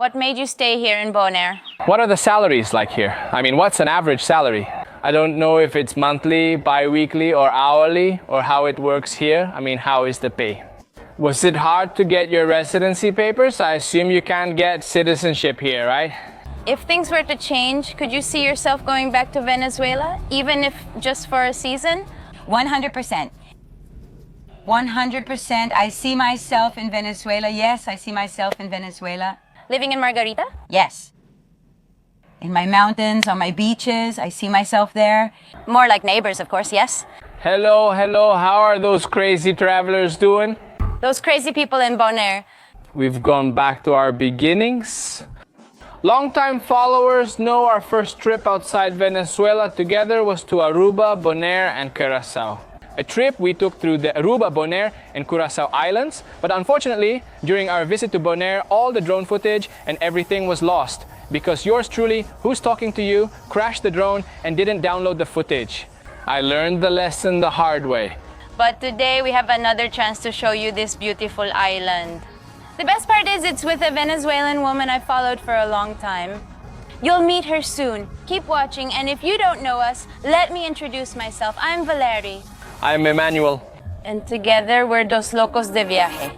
What made you stay here in Bonaire? What are the salaries like here? I mean, what's an average salary? I don't know if it's monthly, bi-weekly, or hourly, or how it works here. I mean, how is the pay? Was it hard to get your residency papers? I assume you can't get citizenship here, right? If things were to change, could you see yourself going back to Venezuela, even if just for a season? 100%. 100%. I see myself in Venezuela. Yes, I see myself in Venezuela. Living in Margarita? Yes. In my mountains, on my beaches, I see myself there. More like neighbors, of course, yes? Hello, how are those crazy travelers doing? Those crazy people in Bonaire. We've gone back to our beginnings. Longtime followers know our first trip outside Venezuela together was to Aruba, Bonaire, and Curaçao. A trip we took through the Aruba, Bonaire, and Curaçao Islands, but unfortunately, during our visit to Bonaire, all the drone footage and everything was lost because yours truly, who's talking to you, crashed the drone and didn't download the footage. I learned the lesson the hard way. But today we have another chance to show you this beautiful island. The best part is it's with a Venezuelan woman I followed for a long time. You'll meet her soon. Keep watching, and if you don't know us, let me introduce myself. I'm Valerie. I'm Emmanuel. And together we're Dos Locos de Viaje.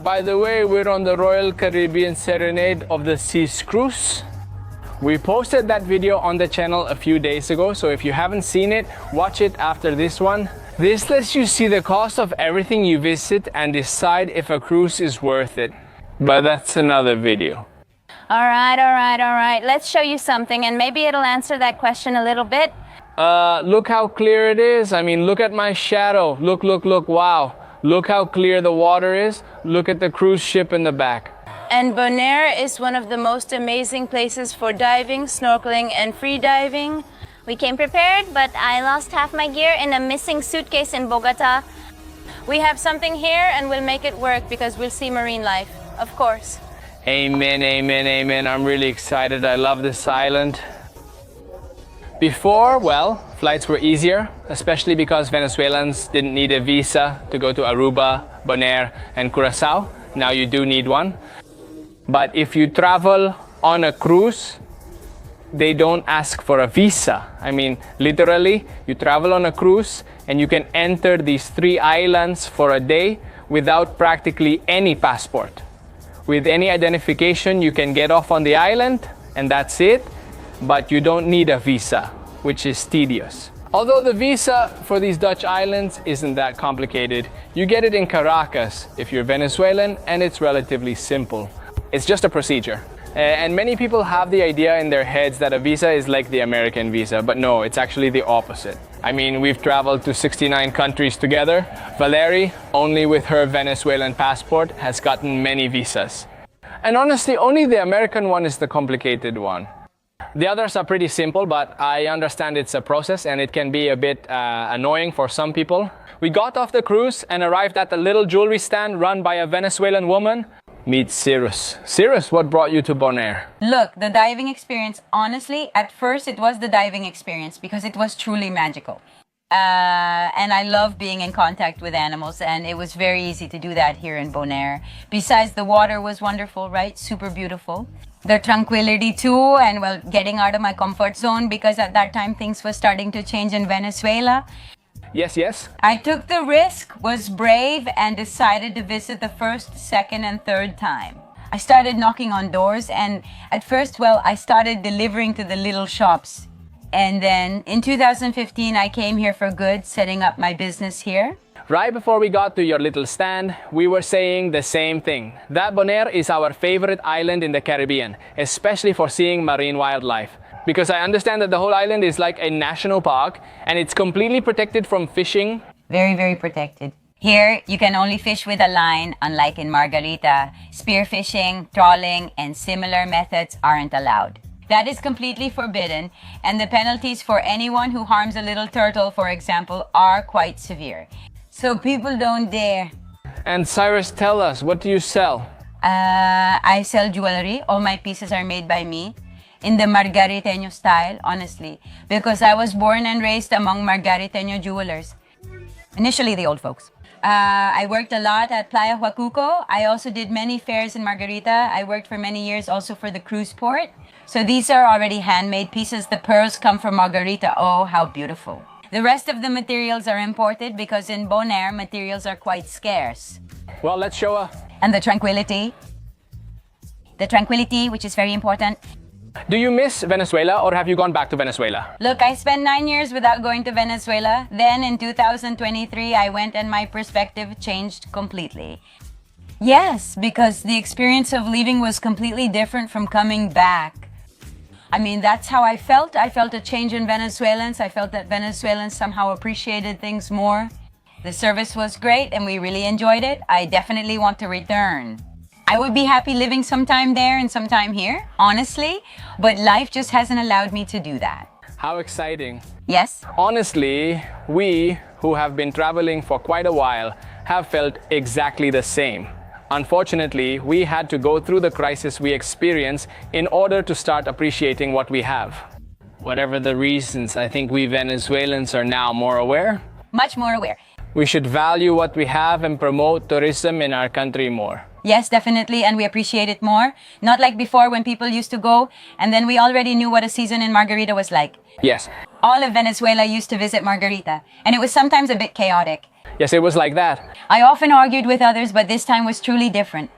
By the way, we're on the Royal Caribbean Serenade of the Seas cruise. We posted that video on the channel a few days ago, so if you haven't seen it, watch it after this one. This lets you see the cost of everything you visit and decide if a cruise is worth it. But that's another video. All right. Let's show you something, and maybe it'll answer that question a little bit. Look how clear it is. I mean, look at my shadow. Look, wow. Look how clear the water is. Look at the cruise ship in the back. And Bonaire is one of the most amazing places for diving, snorkeling, and free diving. We came prepared, but I lost half my gear in a missing suitcase in Bogota. We have something here and we'll make it work because we'll see marine life, of course. Amen. I'm really excited. I love this island. Before, well, flights were easier, especially because Venezuelans didn't need a visa to go to Aruba, Bonaire, and Curaçao. Now you do need one. But if you travel on a cruise, they don't ask for a visa. I mean, literally, you travel on a cruise and you can enter these 3 islands for a day without practically any passport. With any identification, you can get off on the island and that's it, but you don't need a visa, which is tedious. Although the visa for these Dutch islands isn't that complicated, you get it in Caracas if you're Venezuelan, and it's relatively simple. It's just a procedure. And many people have the idea in their heads that a visa is like the American visa, but no, it's actually the opposite. I mean, we've traveled to 69 countries together. Valerie, only with her Venezuelan passport, has gotten many visas. And honestly, only the American one is the complicated one. The others are pretty simple, but I understand it's a process and it can be a bit annoying for some people. We got off the cruise and arrived at a little jewelry stand run by a Venezuelan woman. Meet Sirus. Sirus, what brought you to Bonaire? Look, the diving experience, honestly, at first it was the diving experience because it was truly magical. And I love being in contact with animals, and it was very easy to do that here in Bonaire. Besides, the water was wonderful, right? Super beautiful. The tranquility too, and well, getting out of my comfort zone because at that time things were starting to change in Venezuela. Yes. I took the risk, was brave, and decided to visit the first, second, and third time. I started knocking on doors, and at first, well, I started delivering to the little shops. And then in 2015, I came here for good, setting up my business here. Right before we got to your little stand, we were saying the same thing. That Bonaire is our favorite island in the Caribbean, especially for seeing marine wildlife. Because I understand that the whole island is like a national park and it's completely protected from fishing. Very, very protected. Here, you can only fish with a line, unlike in Margarita. Spearfishing, trawling, and similar methods aren't allowed. That is completely forbidden, and the penalties for anyone who harms a little turtle, for example, are quite severe. So people don't dare. And Sirus, tell us, what do you sell? I sell jewelry. All my pieces are made by me in the Margariteño style, honestly, because I was born and raised among Margariteño jewelers. Initially, the old folks. I worked a lot at Playa Huacuco. I also did many fairs in Margarita. I worked for many years also for the cruise port. So these are already handmade pieces. The pearls come from Margarita. Oh, how beautiful. The rest of the materials are imported because in Bonaire, materials are quite scarce. Well, let's show her. And the tranquility, which is very important. Do you miss Venezuela or have you gone back to Venezuela? Look, I spent 9 years without going to Venezuela. Then in 2023, I went and my perspective changed completely. Yes, because the experience of leaving was completely different from coming back. I mean, that's how I felt. I felt a change in Venezuelans. I felt that Venezuelans somehow appreciated things more. The service was great and we really enjoyed it. I definitely want to return. I would be happy living sometime there and sometime here, honestly, but life just hasn't allowed me to do that. How exciting. Yes? Honestly, we who have been traveling for quite a while have felt exactly the same. Unfortunately, we had to go through the crisis we experienced in order to start appreciating what we have. Whatever the reasons, I think we Venezuelans are now more aware. Much more aware. We should value what we have and promote tourism in our country more. Yes, definitely, and we appreciate it more. Not like before when people used to go and then we already knew what a season in Margarita was like. Yes. All of Venezuela used to visit Margarita, and it was sometimes a bit chaotic. Yes, it was like that. I often argued with others, but this time was truly different.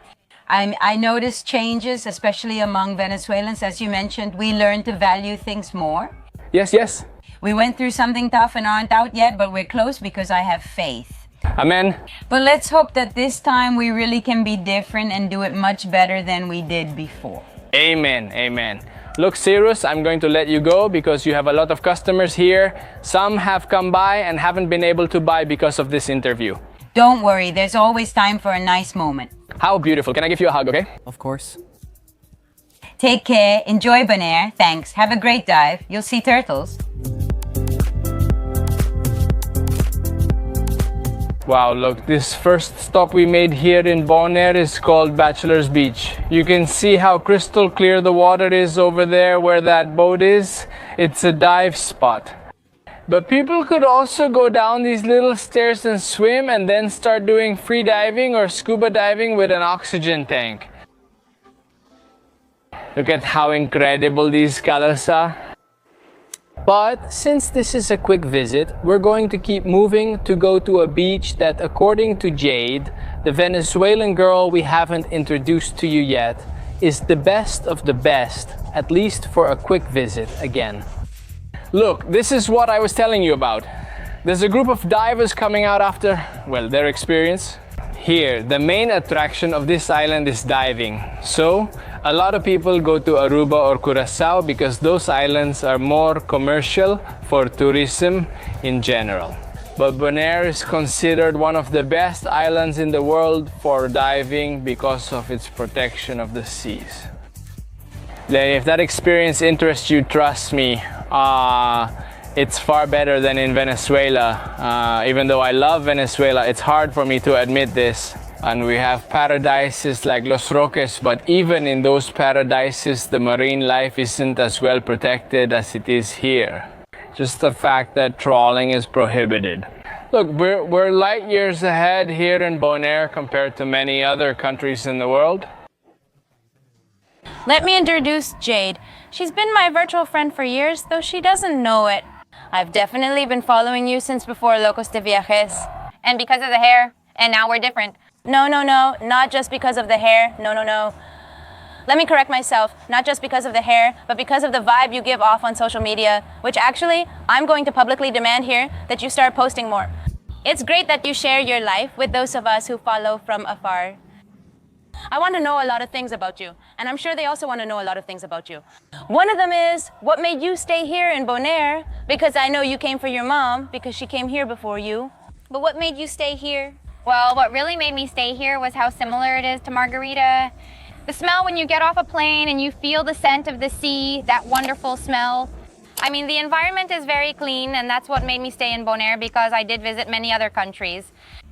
I noticed changes, especially among Venezuelans. As you mentioned, we learned to value things more. Yes, yes. We went through something tough and aren't out yet, but we're close because I have faith. Amen. But let's hope that this time we really can be different and do it much better than we did before. Amen. Amen. Look, Sirus, I'm going to let you go because you have a lot of customers here. Some have come by and haven't been able to buy because of this interview. Don't worry, there's always time for a nice moment. How beautiful. Can I give you a hug, okay? Of course. Take care, enjoy Bonaire, thanks. Have a great dive. You'll see turtles. Wow, look, this first stop we made here in Bonaire is called Bachelor's Beach. You can see how crystal clear the water is over there where that boat is. It's a dive spot. But people could also go down these little stairs and swim and then start doing free diving or scuba diving with an oxygen tank. Look at how incredible these colors are. But since this is a quick visit, we're going to keep moving to go to a beach that, according to Jade, the Venezuelan girl we haven't introduced to you yet, is the best of the best, at least for a quick visit again. Look, this is what I was telling you about. There's a group of divers coming out after, well, their experience. Here, the main attraction of this island is diving. So, a lot of people go to Aruba or Curacao because those islands are more commercial for tourism in general. But Bonaire is considered one of the best islands in the world for diving because of its protection of the seas. If that experience interests you, trust me, it's far better than in Venezuela. Even though I love Venezuela, it's hard for me to admit this. And we have paradises like Los Roques, but even in those paradises, the marine life isn't as well protected as it is here. Just the fact that trawling is prohibited. Look, we're light years ahead here in Bonaire compared to many other countries in the world. Let me introduce Jade. She's been my virtual friend for years, though she doesn't know it. I've definitely been following you since before Locos de Viajes. And because of the hair, and now we're different. No, not just because of the hair. No. Let me correct myself. Not just because of the hair, but because of the vibe you give off on social media, which actually, I'm going to publicly demand here that you start posting more. It's great that you share your life with those of us who follow from afar. I want to know a lot of things about you, and I'm sure they also want to know a lot of things about you. One of them is, what made you stay here in Bonaire? Because I know you came for your mom, because she came here before you. But what made you stay here? Well, what really made me stay here was how similar it is to Margarita. The smell when you get off a plane and you feel the scent of the sea, that wonderful smell. I mean, the environment is very clean, and that's what made me stay in Bonaire because I did visit many other countries.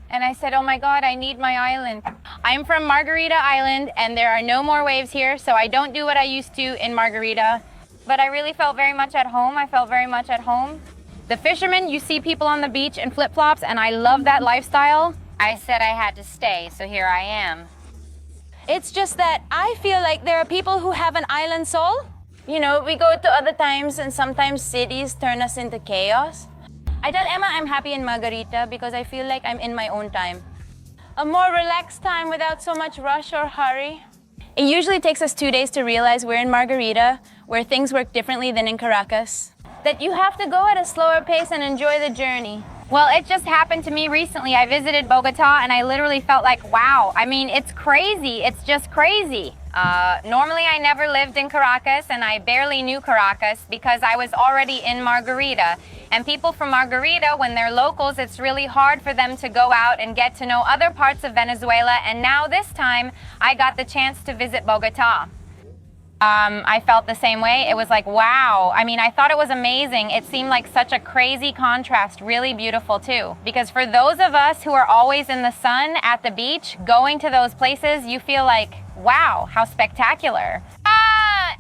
And I said, oh my God, I need my island. I'm from Margarita Island and there are no more waves here, so I don't do what I used to in Margarita. But I really felt very much at home. I felt very much at home. The fishermen, you see people on the beach in flip-flops, and I love that lifestyle. I said I had to stay, so here I am. It's just that I feel like there are people who have an island soul. You know, we go to other times and sometimes cities turn us into chaos. I tell Emma I'm happy in Margarita because I feel like I'm in my own time. A more relaxed time without so much rush or hurry. It usually takes us 2 days to realize we're in Margarita, where things work differently than in Caracas. That you have to go at a slower pace and enjoy the journey. Well, it just happened to me recently. I visited Bogota and I literally felt like, wow, I mean, it's crazy. It's just crazy. Normally, I never lived in Caracas and I barely knew Caracas because I was already in Margarita. And people from Margarita, when they're locals, it's really hard for them to go out and get to know other parts of Venezuela. And now this time, I got the chance to visit Bogota. I felt the same way. It was like, wow. I mean, I thought it was amazing. It seemed like such a crazy contrast, really beautiful too. Because for those of us who are always in the sun at the beach, going to those places, you feel like, wow, how spectacular.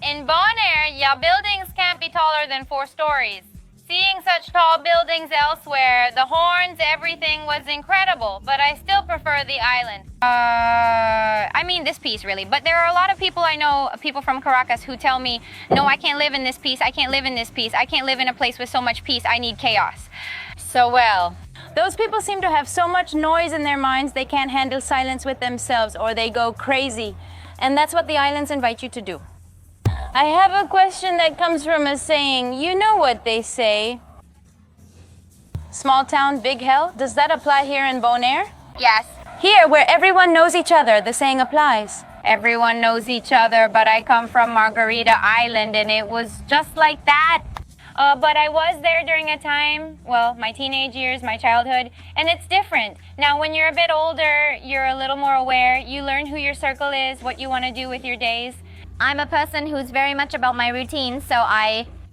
In Bonaire, yeah, buildings can't be taller than 4 stories. Seeing such tall buildings elsewhere, the horns, everything was incredible, but I still prefer the island. I mean this piece really, but there are a lot of people I know, people from Caracas who tell me, no, I can't live in this piece, I can't live in this piece, I can't live in a place with so much peace, I need chaos. So well, those people seem to have so much noise in their minds they can't handle silence with themselves or they go crazy. And that's what the islands invite you to do. I have a question that comes from a saying. You know what they say? Small town, big hell. Does that apply here in Bonaire? yes, Here, where everyone knows each other, the saying applies. everyone knows each other, but I come from Margarita Island and it was just like that. But I was there during a time, well, my teenage years, my childhood, and it's different. Now, when you're a bit older, you're a little more aware. You learn who your circle is, what you want to do with your days. I'm a person who's very much about my routine, so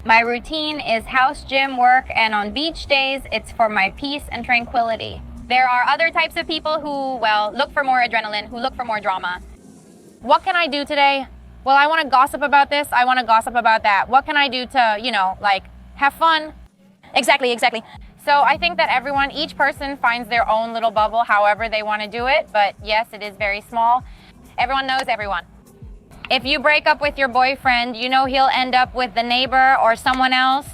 my routine is house, gym, work, and on beach days, it's for my peace and tranquility. There are other types of people who, well, look for more adrenaline, who look for more drama. What can I do today? Well, I want to gossip about this, I want to gossip about that. What can I do to, you know, like, have fun? Exactly. So I think that everyone, each person finds their own little bubble, however they want to do it, but yes, it is very small. Everyone knows everyone. If you break up with your boyfriend, you know he'll end up with the neighbor or someone else.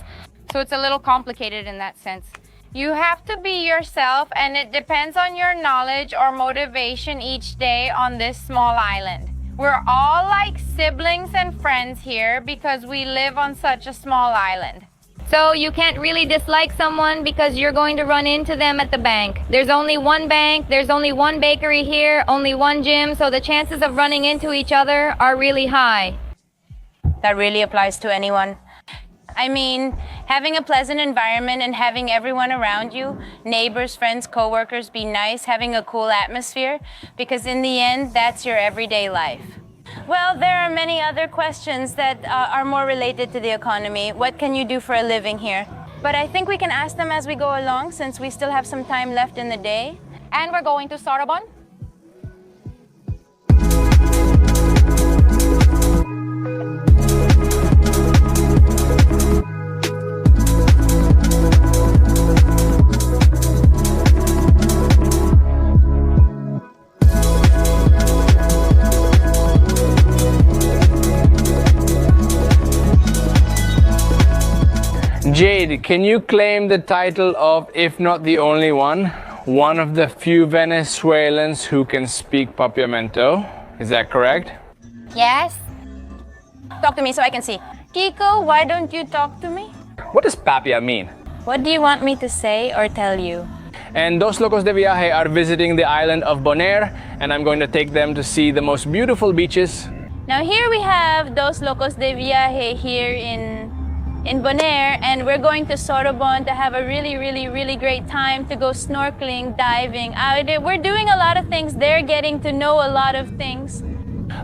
So it's a little complicated in that sense. You have to be yourself, and it depends on your knowledge or motivation each day on this small island. We're all like siblings and friends here because we live on such a small island. So you can't really dislike someone because you're going to run into them at the bank. There's only one bank, there's only one bakery here, only one gym, so the chances of running into each other are really high. That really applies to anyone. I mean, having a pleasant environment and having everyone around you, neighbors, friends, coworkers, be nice, having a cool atmosphere, because in the end, that's your everyday life. Well, there are many other questions that are more related to the economy. What can you do for a living here? But I think we can ask them as we go along, since we still have some time left in the day. And we're going to Sorobón. Jade, can you claim the title of, if not the only one of the few Venezuelans who can speak Papiamento? Is that correct? Yes. Talk to me so I can see. Kiko, why don't you talk to me? What does Papia mean? What do you want me to say or tell you? And Dos Locos de Viaje are visiting the island of Bonaire, and I'm going to take them to see the most beautiful beaches. Now here we have Dos Locos de Viaje here in Bonaire, and we're going to Sorobón to have a really great time, to go snorkeling, diving. We're doing a lot of things. They're getting to know a lot of things.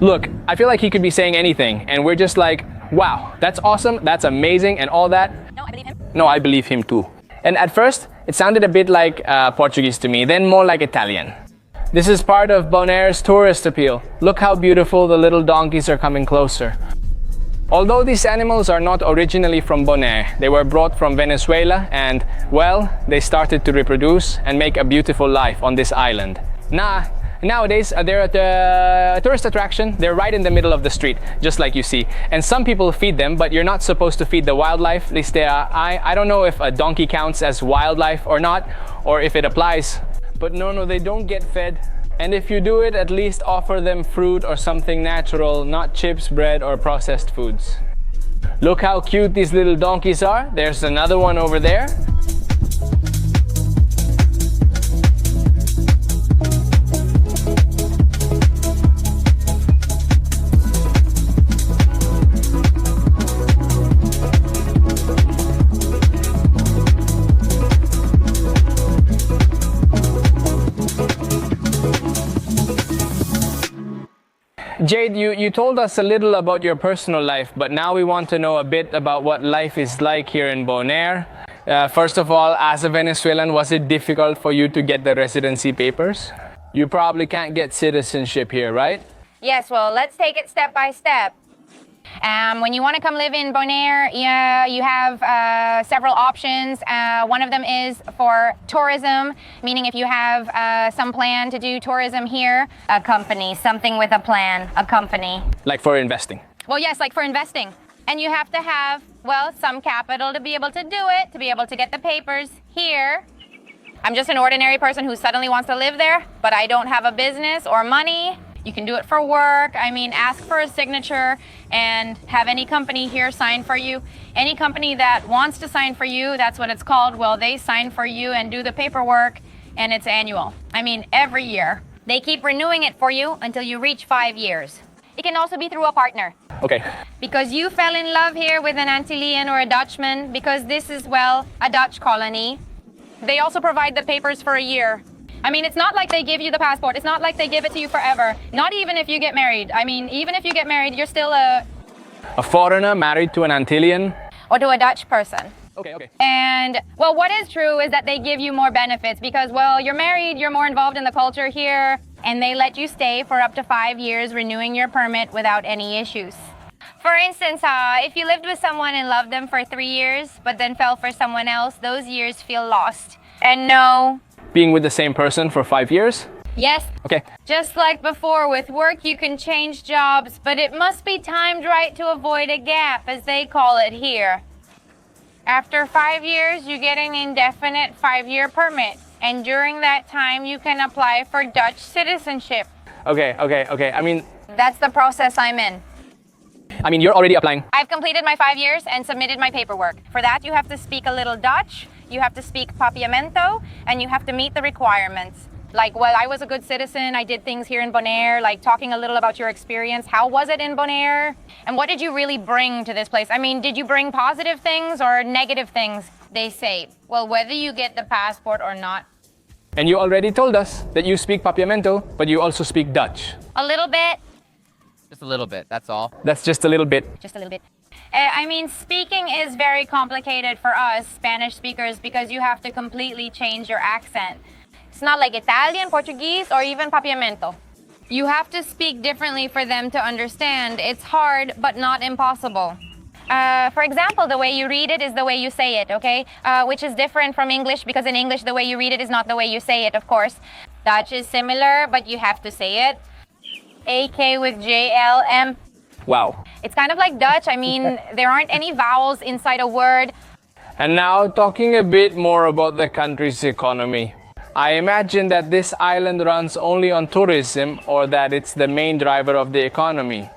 Look, I feel like he could be saying anything, and we're just like, wow, that's awesome, that's amazing, and all that. No, I believe him. No, I believe him too. And at first, It sounded a bit like Portuguese to me, then more like Italian. This is part of Bonaire's tourist appeal. Look how beautiful the little donkeys are coming closer. Although these animals are not originally from Bonaire, they were brought from Venezuela and, well, they started to reproduce and make a beautiful life on this island. Nowadays, they're at a tourist attraction. They're right in the middle of the street, just like you see. And some people feed them, but you're not supposed to feed the wildlife. At least I don't know if a donkey counts as wildlife or not, or if it applies. But no, they don't get fed. And if you do it, at least offer them fruit or something natural, not chips, bread, or processed foods. Look how cute these little donkeys are. There's another one over there. Jade, you told us a little about your personal life, but now we want to know a bit about what life is like here in Bonaire. First of all, as a Venezuelan, was it difficult for you to get the residency papers? You probably can't get citizenship here, right? Yes, well, let's take it step by step. When you want to come live in Bonaire, you have several options. One of them is for tourism, meaning if you have some plan to do tourism here. A company, something with a plan, a company. Like for investing? Well, yes, like for investing. And you have to have, well, some capital to be able to do it, to be able to get the papers here. I'm just an ordinary person who suddenly wants to live there, but I don't have a business or money. You can do it for work. I mean, ask for a signature and have any company here sign for you. Any company that wants to sign for you, that's what it's called. Well, they sign for you and do the paperwork, and it's annual. I mean, every year. They keep renewing it for you until you reach 5 years. It can also be through a partner. Okay. Because you fell in love here with an Antillean or a Dutchman, because this is, well, a Dutch colony. They also provide the papers for a year. I mean, it's not like they give you the passport. It's not like they give it to you forever. Not even if you get married. I mean, even if you get married, you're still a foreigner married to an Antillean? Or to a Dutch person. Okay. And, well, what is true is that they give you more benefits because, well, you're married, you're more involved in the culture here, and they let you stay for up to 5 years, renewing your permit without any issues. For instance, if you lived with someone and loved them for 3 years, but then fell for someone else, those years feel lost. And no. Being with the same person for 5 years? Yes. Okay. Just like before, with work you can change jobs, but it must be timed right to avoid a gap, as they call it here. After 5 years, you get an indefinite 5-year permit, and during that time you can apply for Dutch citizenship. Okay. I mean, That's the process I'm in. you're already applying. I've completed my 5 years and submitted my paperwork. For that, you have to speak a little Dutch, you have to speak papiamento, and you have to meet the requirements. Like, well, I was a good citizen, I did things here in Bonaire, like talking a little about your experience. How was it in Bonaire? And what did you really bring to this place? I mean, did you bring positive things or negative things? They say, well, whether you get the passport or not. And you already told us that you speak papiamento, but you also speak Dutch. A little bit. Just a little bit, that's all. That's just a little bit. Just a little bit. I mean, speaking is very complicated for us Spanish speakers because you have to completely change your accent. It's not like Italian, Portuguese, or even papiamento. You have to speak differently for them to understand. It's hard, but not impossible. For example, the way you read it is the way you say it, okay? Which is different from English because in English, the way you read it is not the way you say it, of course. Dutch is similar, but you have to say it. AK with JLM. Wow. It's kind of like Dutch. I mean, there aren't any vowels inside a word. And now talking a bit more about the country's economy. I imagine that this island runs only on tourism or that it's the main driver of the economy.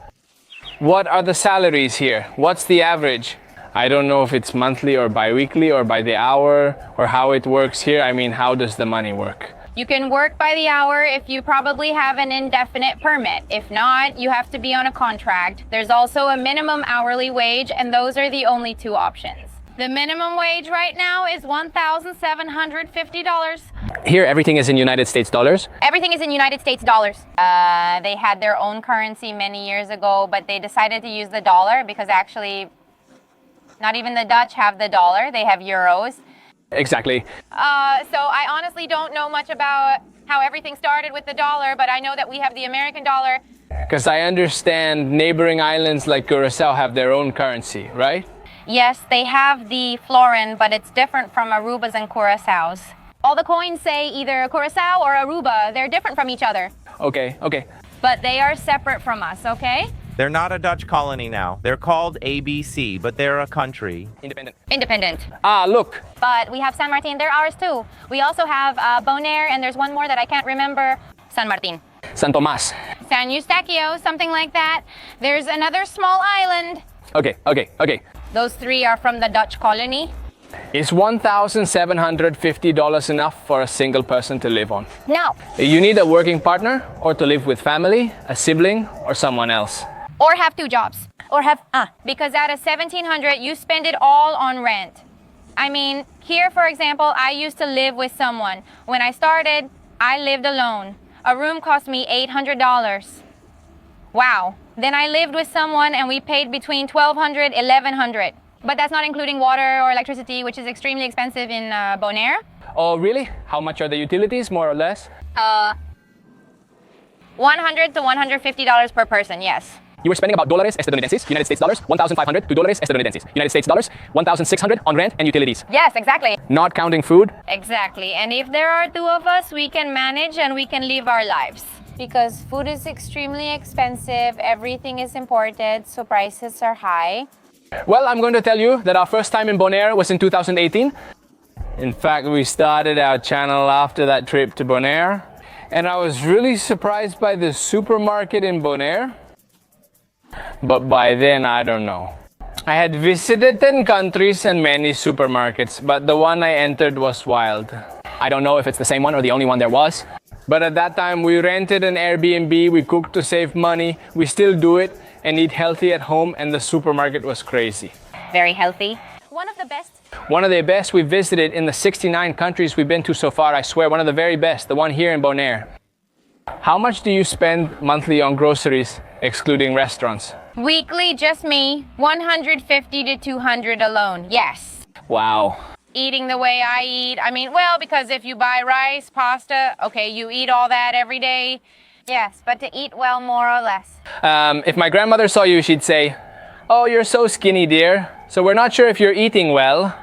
What are the salaries here? What's the average? I don't know if it's monthly or bi-weekly or by the hour or how it works here. I mean, how does the money work? You can work by the hour if you probably have an indefinite permit. If not, you have to be on a contract. There's also a minimum hourly wage, and those are the only two options. The minimum wage right now is $1,750. Here, everything is in United States dollars? Everything is in United States dollars. They had their own currency many years ago, but they decided to use the dollar because actually, not even the Dutch have the dollar. They have euros. Exactly. So I honestly don't know much about how everything started with the dollar, but I know that we have the American dollar. Because I understand neighboring islands like Curacao have their own currency, right? Yes, they have the florin, but it's different from Arubas and Curaçaos. All the coins say either Curacao or Aruba. They're different from each other. Okay, okay. But they are separate from us, okay? They're not a Dutch colony now. They're called ABC, but they're a country. Independent. Ah, look. But we have San Martin, they're ours too. We also have Bonaire, and there's one more that I can't remember. San Martin. San Tomas. San Eustachio, something like that. There's another small island. Okay, okay, okay. Those three are from the Dutch colony. Is $1,750 enough for a single person to live on? No. You need a working partner or to live with family, a sibling, or someone else. Or have two jobs. Or have, because out of 1,700, you spend it all on rent. I mean, here, for example, I used to live with someone. When I started, I lived alone. A room cost me $800. Wow. Then I lived with someone and we paid between $1,200, $1,100. But that's not including water or electricity, which is extremely expensive in Bonaire. Oh, really? How much are the utilities, more or less? $100 to $150 per person, yes. You were spending about dólares estadounidenses, United States dollars, 1,500 to dólares estadounidenses, United States dollars, 1,600 on rent and utilities. Yes, exactly. Not counting food? Exactly. And if there are two of us, we can manage and we can live our lives. Because food is extremely expensive, everything is imported, so prices are high. Well, I'm going to tell you that our first time in Bonaire was in 2018. In fact, we started our channel after that trip to Bonaire. And I was really surprised by the supermarket in Bonaire. But by then, I don't know. I had visited 10 countries and many supermarkets, but the one I entered was wild. I don't know if it's the same one or the only one there was. But at that time, we rented an Airbnb, we cooked to save money, we still do it, and eat healthy at home, and the supermarket was crazy. Very healthy. One of the best. One of the best we've visited in the 69 countries we've been to so far, I swear, one of the very best, the one here in Bonaire. How much do you spend monthly on groceries, excluding restaurants? Weekly, just me, 150 to 200 alone, yes. Wow. Eating the way I eat, I mean, well, because if you buy rice, pasta, okay, you eat all that every day. Yes, but to eat well, more or less. If my grandmother saw you, she'd say, "Oh, you're so skinny, dear. So we're not sure if you're eating well."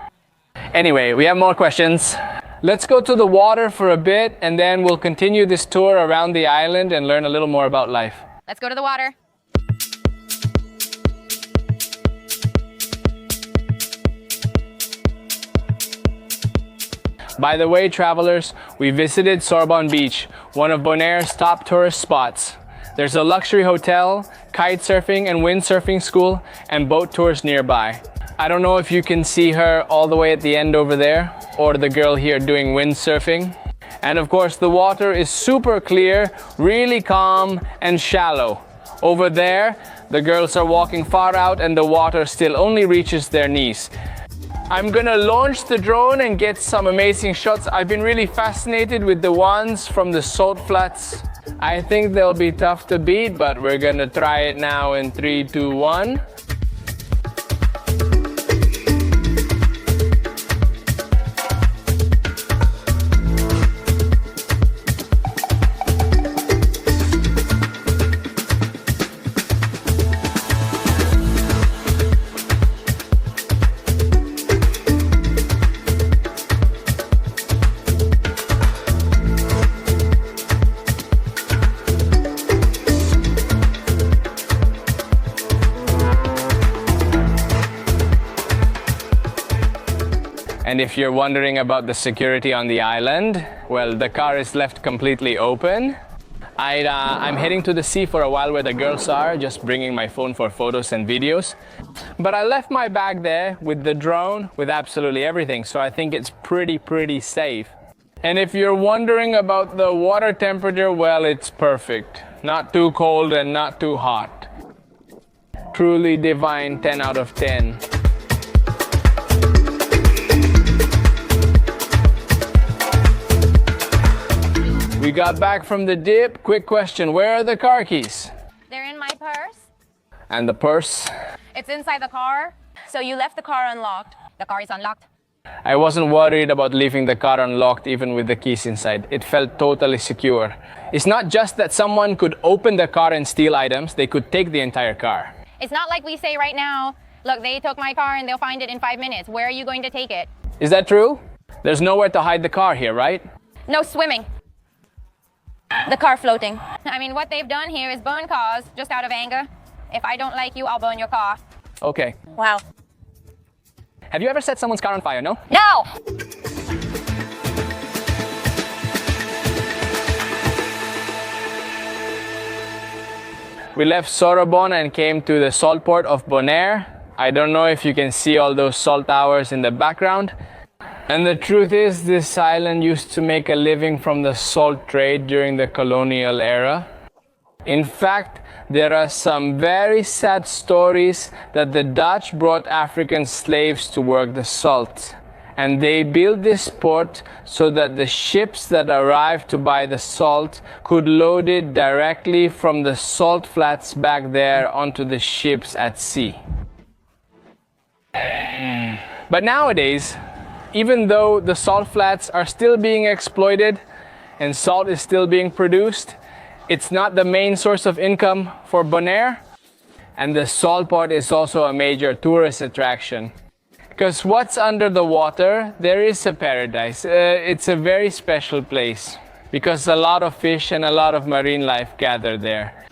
Anyway, we have more questions. Let's go to the water for a bit, and then we'll continue this tour around the island and learn a little more about life. Let's go to the water. By the way, travelers, we visited Sorobón Beach, one of Bonaire's top tourist spots. There's a luxury hotel, kite surfing and windsurfing school, and boat tours nearby. I don't know if you can see her all the way at the end over there, or the girl here doing windsurfing. And of course, the water is super clear, really calm and shallow. Over there, the girls are walking far out and the water still only reaches their knees. I'm gonna launch the drone and get some amazing shots. I've been really fascinated with the ones from the salt flats. I think they'll be tough to beat, but we're gonna try it now in 3, 2, 1. And if you're wondering about the security on the island, well, the car is left completely open. I'm heading to the sea for a while where the girls are, just bringing my phone for photos and videos. But I left my bag there with the drone, with absolutely everything, so I think it's pretty safe. And if you're wondering about the water temperature, well, it's perfect. Not too cold and not too hot. Truly divine, 10 out of 10. We got back from the dip. Quick question, where are the car keys? They're in my purse. And the purse? It's inside the car. So you left the car unlocked. The car is unlocked. I wasn't worried about leaving the car unlocked even with the keys inside. It felt totally secure. It's not just that someone could open the car and steal items, they could take the entire car. It's not like we say right now, look, they took my car and they'll find it in 5 minutes. Where are you going to take it? Is that true? There's nowhere to hide the car here, right? No swimming. The car floating. I mean, what they've done here is burn cars just out of anger. If I don't like you, I'll burn your car. Okay. Wow. Have you ever set someone's car on fire, no? No! We left Sorobón and came to the salt port of Bonaire. I don't know if you can see all those salt towers in the background. And the truth is, this island used to make a living from the salt trade during the colonial era. In fact, there are some very sad stories that the Dutch brought African slaves to work the salt. And they built this port so that the ships that arrived to buy the salt could load it directly from the salt flats back there onto the ships at sea. But nowadays, even though the salt flats are still being exploited and salt is still being produced, it's not the main source of income for Bonaire. And the salt port is also a major tourist attraction. Because what's under the water, there is a paradise. It's a very special place because a lot of fish and a lot of marine life gather there.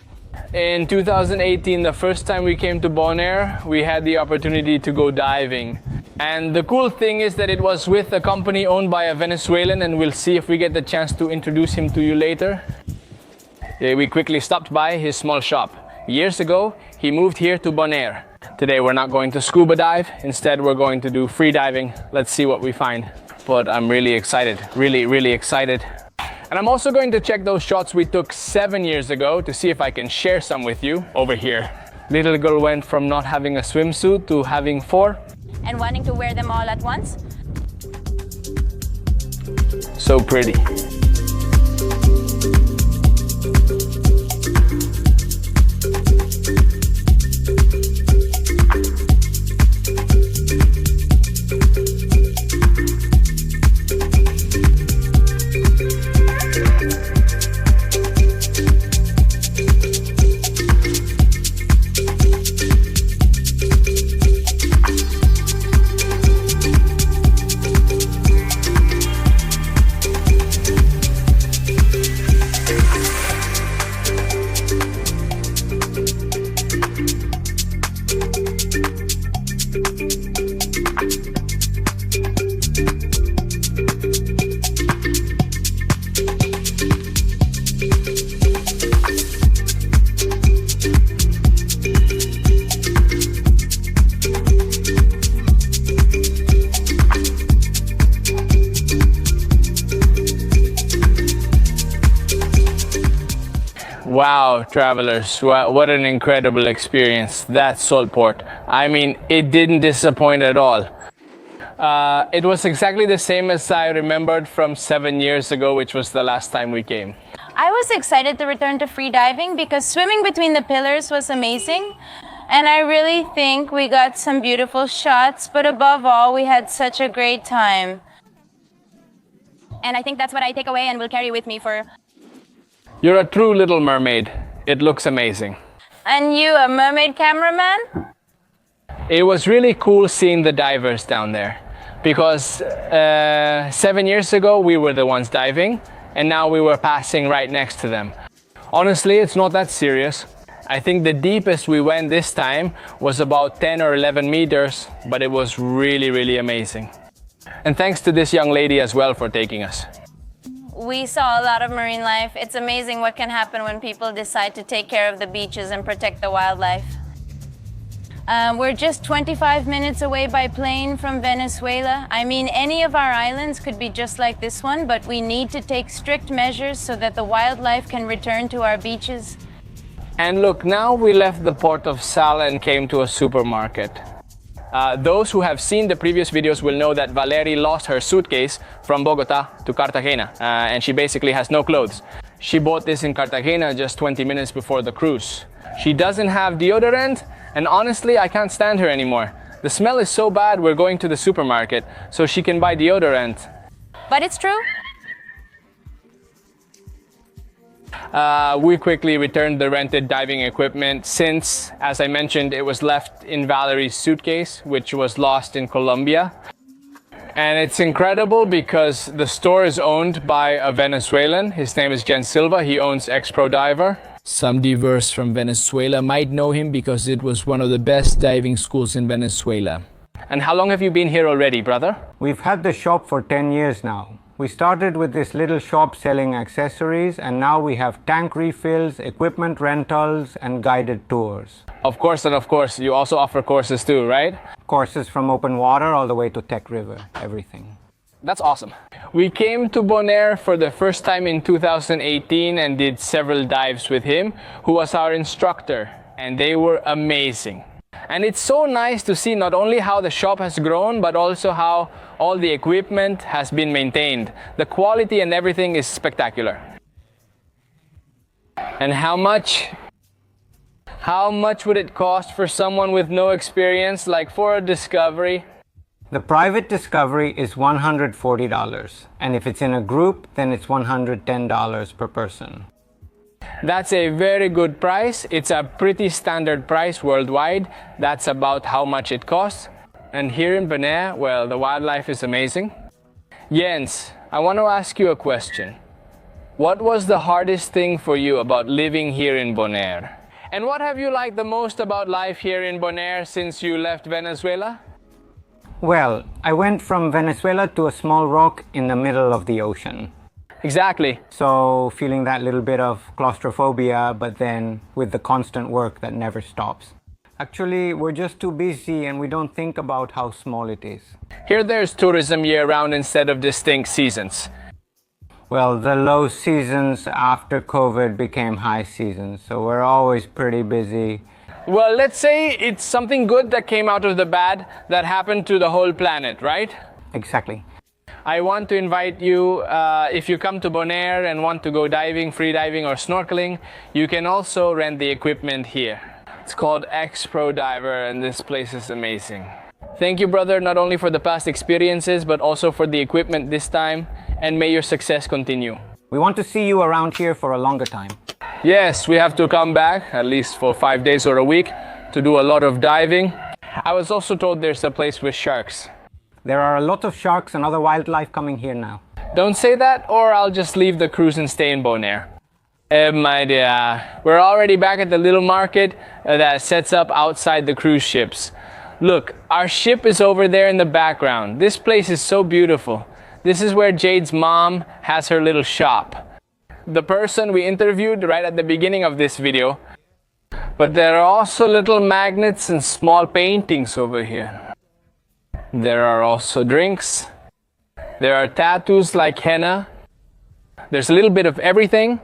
In 2018, the first time we came to Bonaire, we had the opportunity to go diving. And the cool thing is that it was with a company owned by a Venezuelan, and we'll see if we get the chance to introduce him to you later. We quickly stopped by his small shop. Years ago, he moved here to Bonaire. Today we're not going to scuba dive, instead we're going to do free diving. Let's see what we find. But I'm really excited, really excited. And I'm also going to check those shots we took 7 years ago to see if I can share some with you over here. Little girl went from not having a swimsuit to having 4. And wanting to wear them all at once? So pretty. Wow, travelers, what an incredible experience, that salt port. I mean, it didn't disappoint at all. It was exactly the same as I remembered from 7 years ago, which was the last time we came. I was excited to return to free diving because swimming between the pillars was amazing. And I really think we got some beautiful shots, but above all, we had such a great time. And I think that's what I take away and will carry with me for... You're a true little mermaid. It looks amazing. And you, a mermaid cameraman? It was really cool seeing the divers down there because 7 years ago we were the ones diving and now we were passing right next to them. Honestly, it's not that serious. I think the deepest we went this time was about 10 or 11 meters, but it was really amazing. And thanks to this young lady as well for taking us. We saw a lot of marine life. It's amazing what can happen when people decide to take care of the beaches and protect the wildlife. We're just 25 minutes away by plane from Venezuela. I mean, any of our islands could be just like this one, but we need to take strict measures so that the wildlife can return to our beaches. And look, now we left the port of Sal and came to a supermarket. Those who have seen the previous videos will know that Valerie lost her suitcase from Bogota to Cartagena, and she basically has no clothes. She bought this in Cartagena just 20 minutes before the cruise. She doesn't have deodorant, and honestly, I can't stand her anymore. The smell is so bad we're going to the supermarket so she can buy deodorant. But it's true. We quickly returned the rented diving equipment since, as I mentioned, it was left in Valerie's suitcase, which was lost in Colombia. And it's incredible because the store is owned by a Venezuelan. His name is Jen Silva. He owns X-Pro Diver. Some divers from Venezuela might know him because it was one of the best diving schools in Venezuela. And how long have you been here already, brother? We've had the shop for 10 years now. We started with this little shop selling accessories, and now we have tank refills, equipment rentals, and guided tours. Of course, and of course, you also offer courses too, right? Courses from open water all the way to Tech River, everything. That's awesome. We came to Bonaire for the first time in 2018 and did several dives with him, who was our instructor, and they were amazing. And it's so nice to see not only how the shop has grown, but also how all the equipment has been maintained. The quality and everything is spectacular. And how much would it cost for someone with no experience, like for a discovery? The private discovery is $140, and if it's in a group, then it's $110 per person. That's a very good price. It's a pretty standard price worldwide. That's about how much it costs. And here in Bonaire, well, the wildlife is amazing. Jens, I want to ask you a question. What was the hardest thing for you about living here in Bonaire? And what have you liked the most about life here in Bonaire since you left Venezuela? Well, I went from Venezuela to a small rock in the middle of the ocean. Exactly. So feeling that little bit of claustrophobia, but then with the constant work that never stops. Actually, we're just too busy and we don't think about how small it is. Here there's tourism year-round instead of distinct seasons. Well, the low seasons after COVID became high seasons, so we're always pretty busy. Well, let's say it's something good that came out of the bad that happened to the whole planet, right? Exactly. I want to invite you, if you come to Bonaire and want to go diving, free diving or snorkeling, you can also rent the equipment here. It's called X-Pro Diver and this place is amazing. Thank you, brother, not only for the past experiences, but also for the equipment this time, and may your success continue. We want to see you around here for a longer time. Yes, we have to come back, at least for 5 days or a week, to do a lot of diving. I was also told there's a place with sharks. There are a lot of sharks and other wildlife coming here now. Don't say that, or I'll just leave the cruise and stay in Bonaire. My dear, we're already back at the little market that sets up outside the cruise ships. Look, our ship is over there in the background. This place is so beautiful. This is where Jade's mom has her little shop. The person we interviewed right at the beginning of this video. But there are also little magnets and small paintings over here. There are also drinks. There are tattoos like henna. There's a little bit of everything.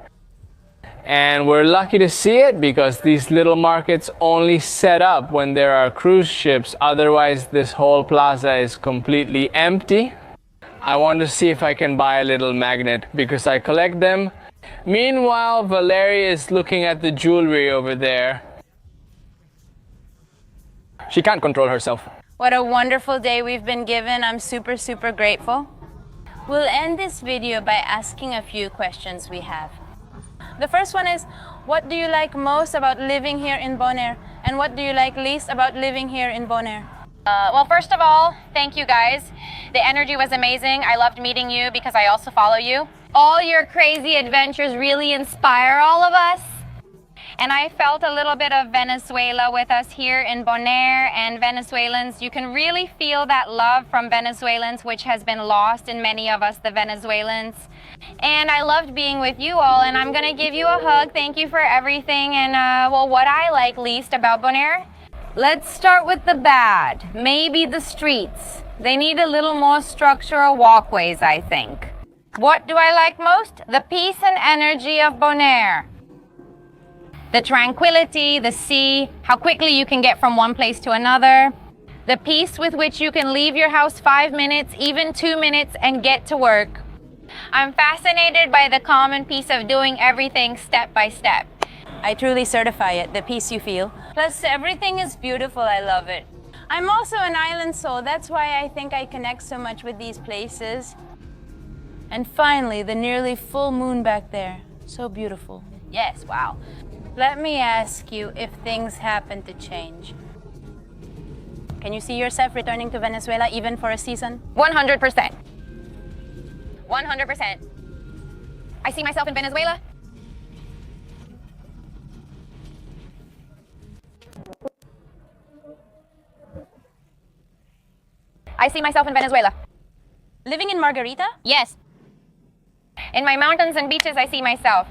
And we're lucky to see it because these little markets only set up when there are cruise ships. Otherwise, this whole plaza is completely empty. I want to see if I can buy a little magnet because I collect them. Meanwhile, Valeria is looking at the jewelry over there. She can't control herself. What a wonderful day we've been given. I'm super, super grateful. We'll end this video by asking a few questions we have. The first one is, what do you like most about living here in Bonaire? And what do you like least about living here in Bonaire? Well, first of all, thank you guys. The energy was amazing. I loved meeting you because I also follow you. All your crazy adventures really inspire all of us. And I felt a little bit of Venezuela with us here in Bonaire, and Venezuelans, you can really feel that love from Venezuelans, which has been lost in many of us, the Venezuelans. And I loved being with you all, and I'm gonna give you a hug. Thank you for everything. And well, what I like least about Bonaire? Let's start with the bad. Maybe the streets. They need a little more structural walkways, I think. What do I like most? The peace and energy of Bonaire. The tranquility, the sea, how quickly you can get from one place to another. The peace with which you can leave your house 5 minutes, even 2 minutes, and get to work. I'm fascinated by the calm and peace of doing everything step by step. I truly certify it, the peace you feel. Plus, everything is beautiful. I love it. I'm also an island soul. That's why I think I connect so much with these places. And finally, the nearly full moon back there. So beautiful. Yes, wow. Let me ask you if things happen to change. Can you see yourself returning to Venezuela even for a season? 100%. 100%. I see myself in Venezuela. I see myself in Venezuela. Living in Margarita? Yes. In my mountains and beaches, I see myself.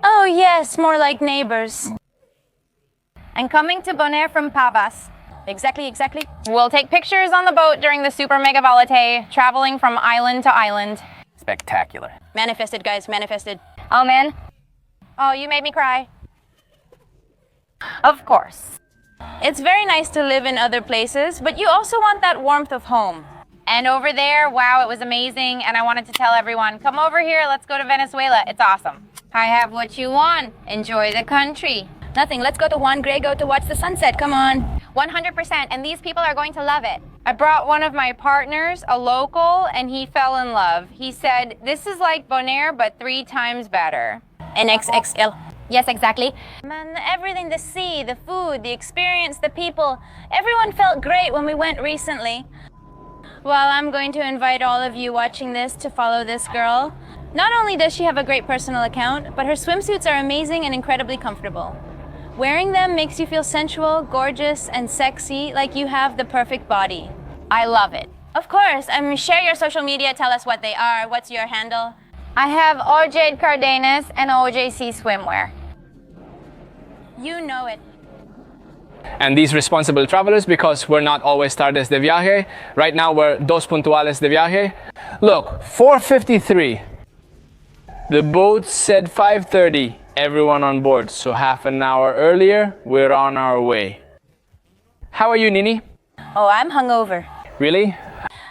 Oh yes, more like neighbors. And coming to Bonaire from Pavas. Exactly. We'll take pictures on the boat during the Super Mega Volate, traveling from island to island. Spectacular. Manifested, guys, manifested. Oh, man. Oh, you made me cry. Of course. It's very nice to live in other places, but you also want that warmth of home. And over there, wow, it was amazing. And I wanted to tell everyone, come over here, let's go to Venezuela. It's awesome. I have what you want. Enjoy the country. Nothing, let's go to Juan Grego to watch the sunset, come on. 100%, and these people are going to love it. I brought one of my partners, a local, and he fell in love. He said, this is like Bonaire, but 3 times better. NXXL. Yes, exactly. Man, everything, the sea, the food, the experience, the people. Everyone felt great when we went recently. Well, I'm going to invite all of you watching this to follow this girl. Not only does she have a great personal account, but her swimsuits are amazing and incredibly comfortable. Wearing them makes you feel sensual, gorgeous, and sexy, like you have the perfect body. I love it. Of course, share your social media, tell us what they are. What's your handle? I have Jade Cardenas and OJC Swimwear. You know it. And these responsible travelers, because we're not always tardes de viaje. Right now we're dos puntuales de viaje. Look, 4:53. The boat said 5:30. Everyone on board, so half an hour earlier, we're on our way. How are you, Nini? Oh, I'm hungover. Really?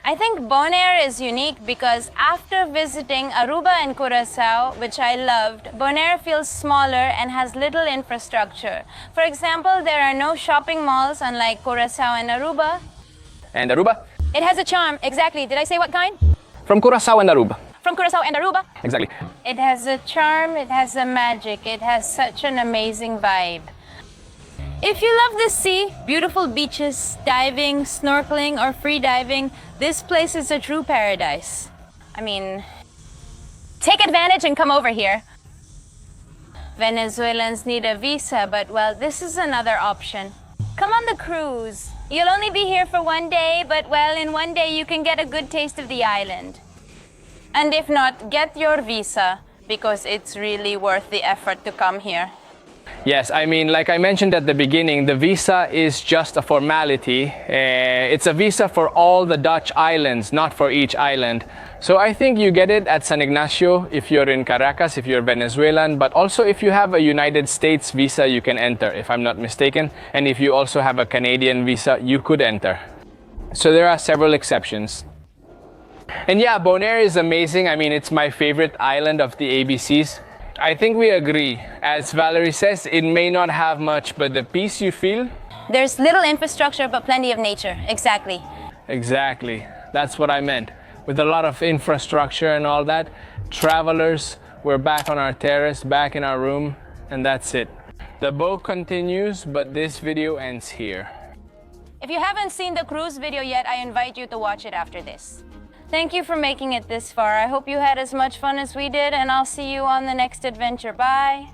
I think Bonaire is unique because after visiting Aruba and Curaçao, which I loved, Bonaire feels smaller and has little infrastructure. For example, there are no shopping malls unlike Curaçao and Aruba. And Aruba? It has a charm, exactly. Did I say what kind? From Curaçao and Aruba. From Curaçao and Aruba? Exactly. It has a charm, it has a magic, it has such an amazing vibe. If you love the sea, beautiful beaches, diving, snorkeling, or free diving, this place is a true paradise. I mean, take advantage and come over here. Venezuelans need a visa, but well, this is another option. Come on the cruise. You'll only be here for 1 day, but well, in 1 day you can get a good taste of the island. And if not, get your visa, because it's really worth the effort to come here. Yes, I mean, like I mentioned at the beginning, the visa is just a formality. It's a visa for all the Dutch islands, not for each island. So I think you get it at San Ignacio if you're in Caracas, if you're Venezuelan, but also if you have a United States visa, you can enter, if I'm not mistaken. And if you also have a Canadian visa, you could enter. So there are several exceptions. And yeah, Bonaire is amazing. I mean, it's my favorite island of the ABCs. I think we agree. As Valerie says, it may not have much, but the peace you feel. There's little infrastructure, but plenty of nature. Exactly. Exactly. That's what I meant. With a lot of infrastructure and all that, travelers, we're back on our terrace, back in our room, and that's it. The boat continues, but this video ends here. If you haven't seen the cruise video yet, I invite you to watch it after this. Thank you for making it this far. I hope you had as much fun as we did, and I'll see you on the next adventure. Bye.